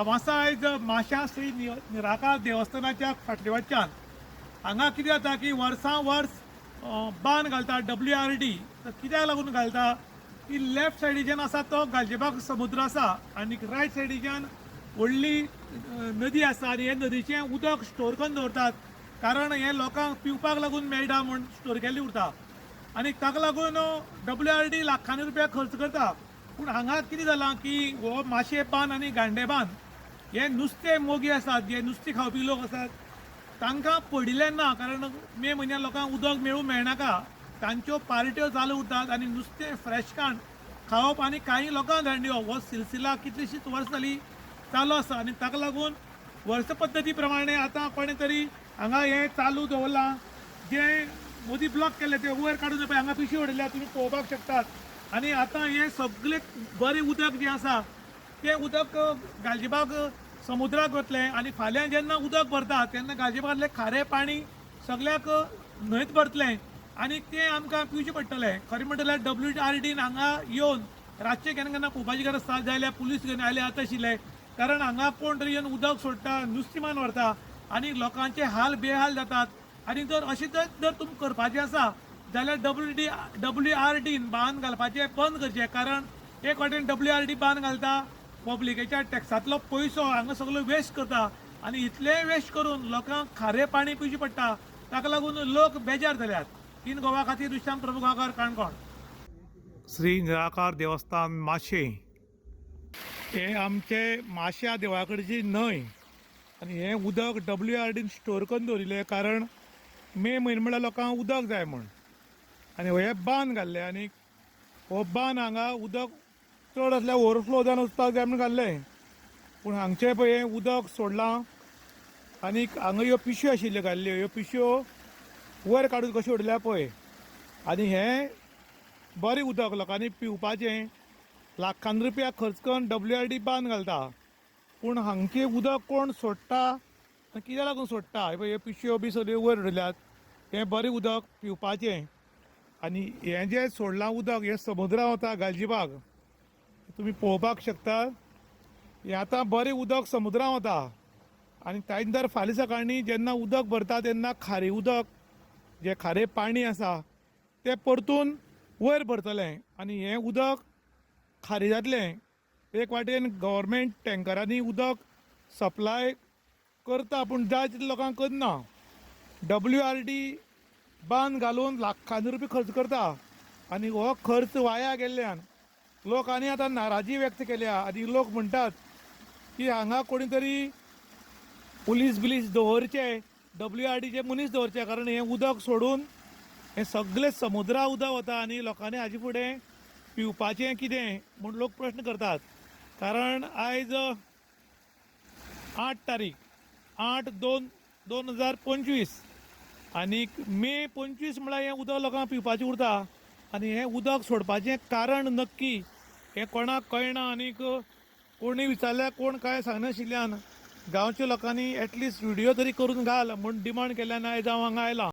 हांव आसा आयज माश्यां श्री निराकार देवस्थानाच्या फाटले वटच्यान हांगा कितें जाता की वर्सां वर्स बांद घालता WRD. तर कित्याक लागून घालता की लेफ्ट सायडीच्यान आसा तो गालजिबाग समुद्र आसा आनी रायट सायडीच्यान व्हडली नदी आसा आनी हे नदीचें उदक स्टोर करून दवरतात कारण हे लोकांक पिवपाक लागून मेळटा म्हूण स्टोर केल्ली उरता आनी ताका लागून WRD लाखांनी रुपया खर्च करता. पूण हांगा कितें जालां की हो माशे बांद आनी गांडे बांद हे नुस्तें मोगी आसात जे नुस्तें खावपी लोक आसात तांकां पडिल्लें ना कारण मे म्हयन्यात लोकांक उदक मेळनाका. तांच्यो पार्ट्यो चालू उरतात आनी नुस्तें फ्रेशकाण खावप आनी कांय लोकांक धाडयो हो सिलसिला कितलींशींच वर्सां जालीं चालू आसा आनी ताका लागून वर्स पद्दती प्रमाणे आतां कोणें तरी हांगा हें चालू दवरलां जें मदीं ब्लॉक केलें तें वयर काडून पळय हांगा पिशवी उडयल्या तुमी पळोवपाक शकतात. आनी आतां हें सगळें बरें उदक जें आसा तें उदक गालजिबाग समुद्राक वतलें आनी फाल्यां जेन्ना उदक भरता तेन्ना गालजिबागांतलें खारें पाणी सगळ्याक न्हंयत भरतलें आनी तें आमकां पिवचें पडटलें. खरें म्हणटल्यार WRDन हांगा येवन रातचें केन्ना केन्ना पळोवपाची गरज आसता जाल्यार पुलीस घेवन आयले आतां आशिल्ले कारण हांगा कोण तरी येवन उदक सोडटा नुस्तें मान व्हरता आनी लोकांचे हाल बेहाल जातात. आनी जर अशें जर तुमकां करपाचें आसा जाल्यार WRDन बांद घालपाचें बंद करचें कारण एक वाटेन WRD बांद घालता पब्लिकेच्या टॅक्सांतलो पयसो हांगा सगळो वेस्ट करता आनी इतलें वेस्ट करून लोकांक खारें पाणी पिवचें पडटा ताका लागून लोक बेजार जाल्यात. इन गोवा खातीर दुशांत प्रभुगांवकार काणकोण. श्री निराकार देवस्थान माशे हे आमचे माश्या देवळा कडची न्हंय आनी हें उदक WRDन स्टोर करून दवरिल्लें कारण मे म्हयनो म्हळ्यार लोकांक उदक जाय म्हूण आनी हे बांद घाल्ले आनी हो बांद हांगा उदक चड आसल्यार ओवरफ्लो जावन वचपाक जाय म्हूण घाल्लें. पूण हांगचें पळय हें उदक सोडलां आनी हांगा ह्यो पिशव्यो आशिल्ल्यो घाल्ल्यो ह्यो पिशव्यो वयर काडून कशें उडयल्या पळय आनी हें बरें उदक लोकांनी पिवपाचें लाखांनी रुपया खर्च करून WRD बांद घालता. पूण हांगचें उदक कोण सोडटा आनी कित्याक लागून सोडटा हे पळय ह्यो पिशव्यो बी सगळ्यो वयर उडयल्यात. हें बरें उदक पिवपाचें आनी हें जें सोडलां उदक हें समुद्रांत वता गालजिबाग तुमी पळोवपाक शकता. हें आतां बरें उदक समुद्रांत वता आनी ताचे नंतर फाल्यां सकाळीं जेन्ना उदक भरता तेन्ना खारें उदक जें खारें पाणी आसा तें परतून वयर भरतलें आनी हें उदक खारें जातलें. एक वाटेन गव्हर्मेंट टँकरांनी उदक सप्लाय करता पूण जाय तितलें लोकांक करना. WRD बांद घालून लाखांनी रुपया खर्च करता आनी हो खर्च वाया गेल्ल्यान लोक आनी आतां नाराजी व्यक्त केल्या आनी लोक म्हणटात की हांगा कोणी तरी पुलीस बिलीस दवरचे WRDचे मनीस दवरचे कारण हें उदक सोडून हें सगळें समुद्रा उदक वता आनी लोकांनी हाजे फुडें पिवपाचें कितें म्हूण लोक प्रश्न करतात. कारण आयज 8 तारीख 8/2/2025 आनीक मे 25 म्हळ्यार हें उदक लोकांक पिवपाचें उरता आनी हें उदक सोडपाचें कारण नक्की हें कोणाक कळना आनीक कोणी विचारल्यार कोण कांय सांगनाशिल्ल्यान गांवच्या लोकांनी एटलिस्ट व्हिडियो तरी करून घाल म्हूण डिमांड केल्यान आयज हांव हांगा आयलां.